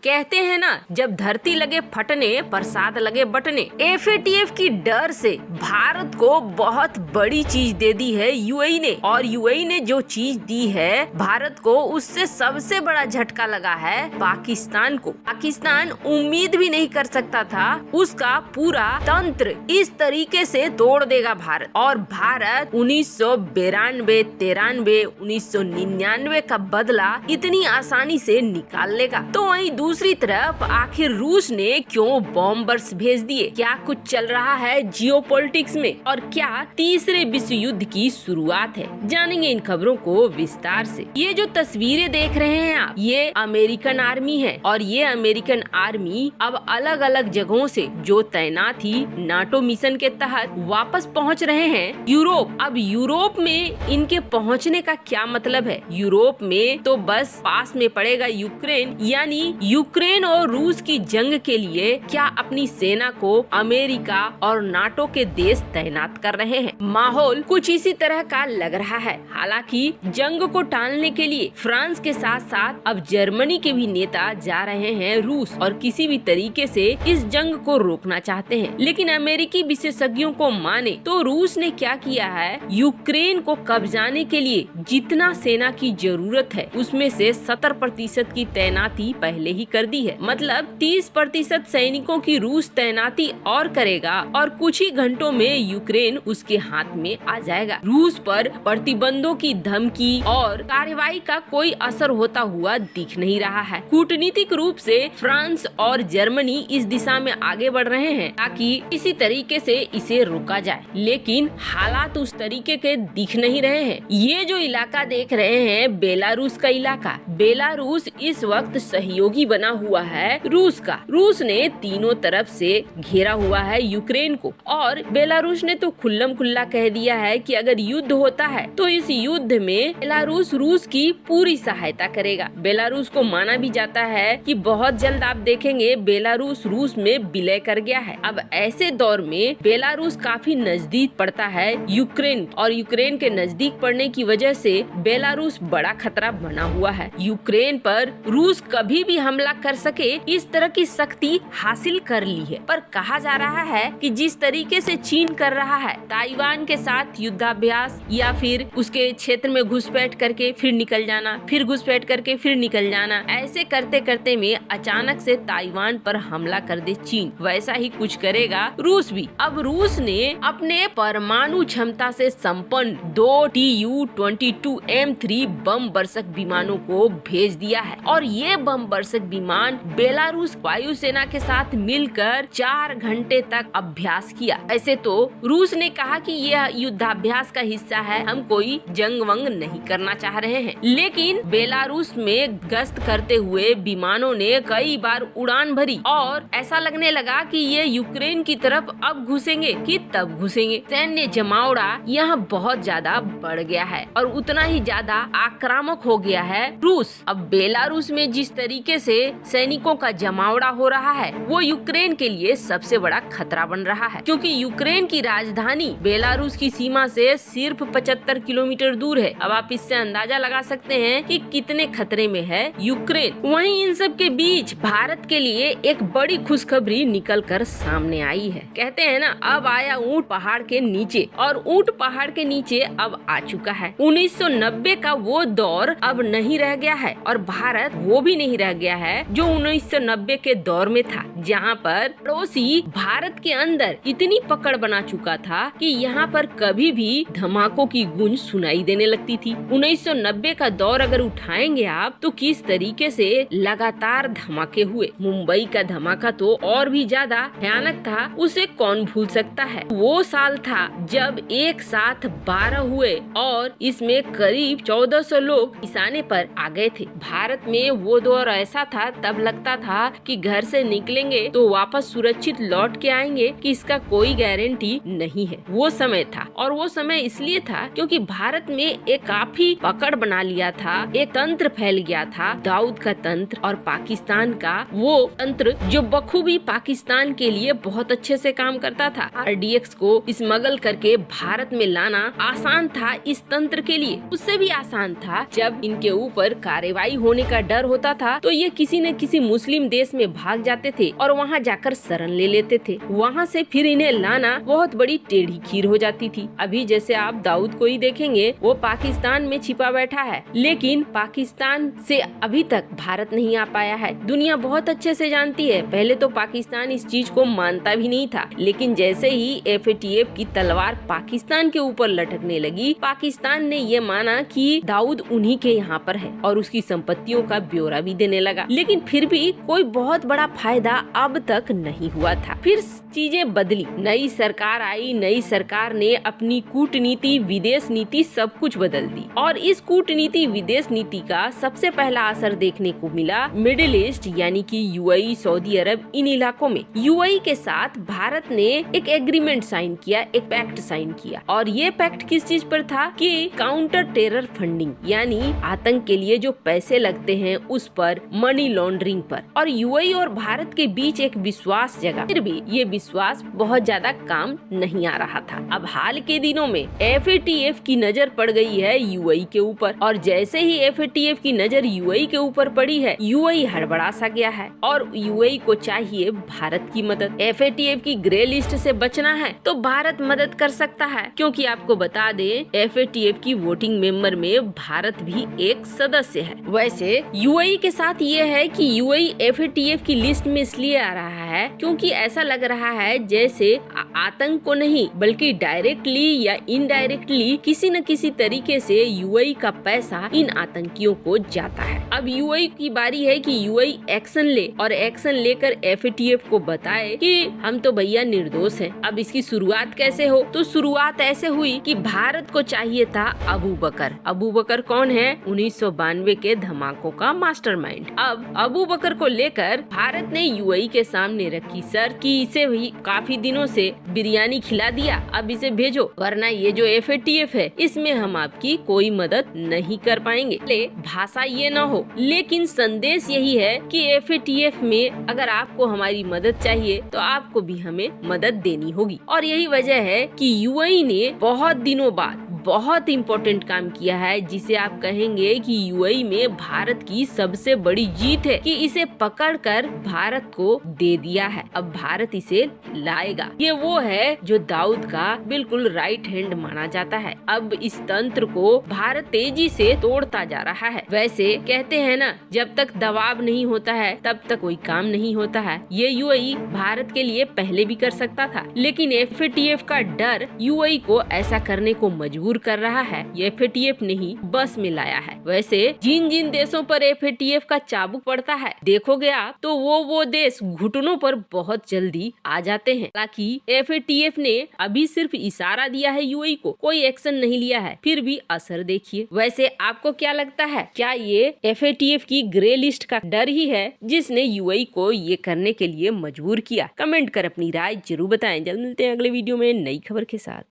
कहते हैं ना, जब धरती लगे फटने प्रसाद लगे बटने। एफएटीएफ की डर से भारत को बहुत बड़ी चीज दे दी है यूएई ने, और यूएई ने जो चीज दी है भारत को, उससे सबसे बड़ा झटका लगा है पाकिस्तान को। पाकिस्तान उम्मीद भी नहीं कर सकता था उसका पूरा तंत्र इस तरीके से तोड़ देगा भारत, और भारत 1992, 93, 1999 का बदला इतनी आसानी से निकाल लेगा। तो वहीं दूसरी तरफ आखिर रूस ने क्यों बॉम्बर्स भेज दिए? क्या कुछ चल रहा है जियोपॉलिटिक्स में, और क्या तीसरे विश्व युद्ध की शुरुआत है? जानेंगे इन खबरों को विस्तार से। ये जो तस्वीरें देख रहे हैं आप, ये अमेरिकन आर्मी है, और ये अमेरिकन आर्मी अब अलग अलग जगहों से जो तैनात थी नाटो मिशन के तहत वापस पहुंच रहे हैं यूरोप। अब यूरोप में इनके पहुंचने का क्या मतलब है? यूरोप में तो बस पास में पड़ेगा यूक्रेन, यानी यूक्रेन और रूस की जंग के लिए क्या अपनी सेना को अमेरिका और नाटो के देश तैनात कर रहे हैं। माहौल कुछ इसी तरह का लग रहा है। हालांकि जंग को टालने के लिए फ्रांस के साथ साथ अब जर्मनी के भी नेता जा रहे हैं रूस, और किसी भी तरीके से इस जंग को रोकना चाहते हैं। लेकिन अमेरिकी विशेषज्ञों को माने तो रूस ने क्या किया है, यूक्रेन को कब्जाने के लिए जितना सेना की जरूरत है उसमें से 70% की तैनाती पहले ही कर दी है। मतलब 30% सैनिकों की रूस तैनाती और करेगा, और कुछ ही घंटों में यूक्रेन उसके हाथ में आ जाएगा। रूस पर प्रतिबंधों की धमकी और कार्रवाई का कोई असर होता हुआ दिख नहीं रहा है। कूटनीतिक रूप से फ्रांस और जर्मनी इस दिशा में आगे बढ़ रहे हैं ताकि किसी तरीके से इसे रोका जाए, लेकिन हालात उस तरीके के दिख नहीं रहे हैं। ये जो इलाका देख रहे हैं बेलारूस का इलाका, बेलारूस इस वक्त सहयोगी बना हुआ है रूस का। रूस ने तीनों तरफ से घेरा हुआ है यूक्रेन को, और बेलारूस ने तो खुल्लम खुल्ला कह दिया है कि अगर युद्ध होता है तो इस युद्ध में बेलारूस रूस की पूरी सहायता करेगा। बेलारूस को माना भी जाता है कि बहुत जल्द आप देखेंगे बेलारूस रूस में विलय कर गया है। अब ऐसे दौर में बेलारूस काफी नजदीक पड़ता है यूक्रेन, और यूक्रेन के नजदीक पड़ने की वजह से बेलारूस बड़ा खतरा बना हुआ है। यूक्रेन पर रूस कभी भी हमला कर सके इस तरह की शक्ति हासिल कर ली है। पर कहा जा रहा है कि जिस तरीके से चीन कर रहा है ताइवान के साथ युद्धाभ्यास, या फिर उसके क्षेत्र में घुसपैठ करके फिर निकल जाना, फिर घुसपैठ करके फिर निकल जाना, ऐसे करते करते में अचानक से ताइवान पर हमला कर दे चीन, वैसा ही कुछ करेगा रूस भी। अब रूस ने अपने परमाणु क्षमता से संपन्न 2 Tu-22M3 बम वर्षक विमानों को भेज दिया है, और ये बम वर्षक विमान बेलारूस वायुसेना के साथ मिलकर 4 घंटे तक अभ्यास किया। ऐसे तो रूस ने कहा कि यह युद्धाभ्यास का हिस्सा है, हम कोई जंग वंग नहीं करना चाह रहे हैं, लेकिन बेलारूस में गश्त करते हुए विमानों ने कई बार उड़ान भरी, और ऐसा लगने लगा कि ये यूक्रेन की तरफ अब घुसेंगे कि तब घुसेंगे। सैन्य जमावड़ा यहाँ बहुत ज्यादा बढ़ गया है, और उतना ही ज्यादा आक्रामक हो गया है रूस। अब बेलारूस में जिस तरीके से सैनिकों का जमावड़ा हो रहा है वो यूक्रेन के लिए सबसे बड़ा खतरा बन रहा है, क्योंकि यूक्रेन की राजधानी बेलारूस की सीमा से सिर्फ 75 किलोमीटर दूर है। अब आप इससे अंदाजा लगा सकते हैं कि कितने खतरे में है यूक्रेन। वहीं इन सब के बीच भारत के लिए एक बड़ी खुशखबरी निकल कर सामने आई है। कहते हैं ना, अब आया ऊंट पहाड़ के नीचे, और ऊंट पहाड़ के नीचे अब आ चुका है। 1990 का वो दौर अब नहीं रह गया है, और भारत वो भी नहीं रह गया है जो 1990 के दौर में था, जहाँ पर पड़ोसी भारत के अंदर इतनी पकड़ बना चुका था कि यहाँ पर कभी भी धमाकों की गूंज सुनाई देने लगती थी। 1990 का दौर अगर उठाएंगे आप तो किस तरीके से लगातार धमाके हुए। मुंबई का धमाका तो और भी ज्यादा भयानक था, उसे कौन भूल सकता है। वो साल था जब एक साथ 12 हुए, और इसमें करीब 1400 लोग निशाने पर आ गए थे। भारत में वो दौर ऐसा था, तब लगता था कि घर से निकलेंगे तो वापस सुरक्षित लौट के आएंगे कि इसका कोई गारंटी नहीं है। वो समय था, और वो समय इसलिए था क्योंकि भारत में एक काफी पकड़ बना लिया था, एक तंत्र फैल गया था, दाऊद का तंत्र और पाकिस्तान का वो तंत्र जो बखूबी पाकिस्तान के लिए बहुत अच्छे से काम करता था। RDX को स्मगल करके भारत में लाना आसान था इस तंत्र के लिए, उससे भी आसान था जब इनके ऊपर कार्रवाई होने का डर होता था तो ये किसी किसी न किसी मुस्लिम देश में भाग जाते थे और वहाँ जाकर शरण ले लेते थे। वहाँ से फिर इन्हें लाना बहुत बड़ी टेढ़ी खीर हो जाती थी। अभी जैसे आप दाऊद को ही देखेंगे, वो पाकिस्तान में छिपा बैठा है, लेकिन पाकिस्तान से अभी तक भारत नहीं आ पाया है। दुनिया बहुत अच्छे से जानती है, पहले तो पाकिस्तान इस चीज को मानता भी नहीं था, लेकिन जैसे ही एफएटीएफ की तलवार पाकिस्तान के ऊपर लटकने लगी, पाकिस्तान ने ये माना कि दाऊद उन्हीं के यहाँ पर है और उसकी संपत्तियों का ब्यौरा भी देने लगा। लेकिन फिर भी कोई बहुत बड़ा फायदा अब तक नहीं हुआ था। फिर चीजें बदली, नई सरकार आई, नई सरकार ने अपनी कूटनीति, विदेश नीति सब कुछ बदल दी और इस कूटनीति, विदेश नीति का सबसे पहला असर देखने को मिला मिडिल ईस्ट यानी कि यूएई, सऊदी अरब, इन इलाकों में। यूएई के साथ भारत ने एक एग्रीमेंट साइन किया, एक पैक्ट साइन किया और ये पैक्ट किस चीज पर था कि काउंटर टेरर फंडिंग यानी आतंक के लिए जो पैसे लगते हैं उस पर, मनी लॉन्ड्रिंग पर। और यूएई और भारत के बीच एक विश्वास जगा, फिर भी ये विश्वास बहुत ज्यादा काम नहीं आ रहा था। अब हाल के दिनों में एफएटीएफ की नजर पड़ गई है यूएई के ऊपर और जैसे ही एफएटीएफ की नजर यूएई के ऊपर पड़ी है, यूएई हड़बड़ा सा गया है और यूएई को चाहिए भारत की मदद। एफएटीएफ की ग्रे लिस्ट से बचना है तो भारत मदद कर सकता है, क्योंकि आपको बता दें एफएटीएफ की वोटिंग मेंबर में भारत भी एक सदस्य है। वैसे यूएई के साथ ये है कि यूएई एफएटीएफ की लिस्ट में इसलिए आ रहा है क्योंकि ऐसा लग रहा है जैसे आतंक को नहीं बल्कि डायरेक्टली या इनडायरेक्टली किसी न किसी तरीके से यूएई का पैसा इन आतंकियों को जाता है। अब यूएई की बारी है कि यूएई एक्शन ले और एक्शन लेकर एफएटीएफ को बताए कि हम तो भैया निर्दोष हैं। अब इसकी शुरुआत कैसे हो? तो शुरुआत ऐसे हुई कि भारत को चाहिए था अबू बकर। अबू बकर कौन है? 1992 के धमाकों का मास्टरमाइंड। अब अबू बकर को लेकर भारत ने यूएई के सामने रखी सर कि इसे भी काफी दिनों से बिरयानी खिला दिया, अब इसे भेजो, वरना ये जो एफएटीएफ है इसमें हम आपकी कोई मदद नहीं कर पाएंगे। भाषा ये न हो, लेकिन संदेश यही है कि एफएटीएफ में अगर आपको हमारी मदद चाहिए तो आपको भी हमें मदद देनी होगी। और यही वजह है कि यूएई ने बहुत दिनों बाद बहुत इम्पोर्टेंट काम किया है, जिसे आप कहेंगे कि यूएई में भारत की सबसे बड़ी जीत है कि इसे पकड़कर भारत को दे दिया है। अब भारत इसे लाएगा। ये वो है जो दाऊद का बिल्कुल राइट हैंड माना जाता है। अब इस तंत्र को भारत तेजी से तोड़ता जा रहा है। वैसे कहते हैं ना, जब तक दबाव नहीं होता है तब तक कोई काम नहीं होता है। ये यूएई भारत के लिए पहले भी कर सकता था, लेकिन एफएटीएफ का डर यूएई को ऐसा करने को मजबूर कर रहा है। ये एफएटीएफ ने ही बस में लाया है। वैसे जिन जिन देशों पर एफएटीएफ का चाबुक पड़ता है, देखोगे आप तो वो देश घुटनों पर बहुत जल्दी आ जाते हैं। हालांकि एफएटीएफ ने अभी सिर्फ इशारा दिया है यूएई को, कोई एक्शन नहीं लिया है, फिर भी असर देखिए। वैसे आपको क्या लगता है, क्या ये एफएटीएफ की ग्रे लिस्ट का डर ही है जिसने यूएई को ये करने के लिए मजबूर किया? कमेंट कर अपनी राय जरूर बताएं। जल्द मिलते हैं अगले वीडियो में नई खबर के साथ।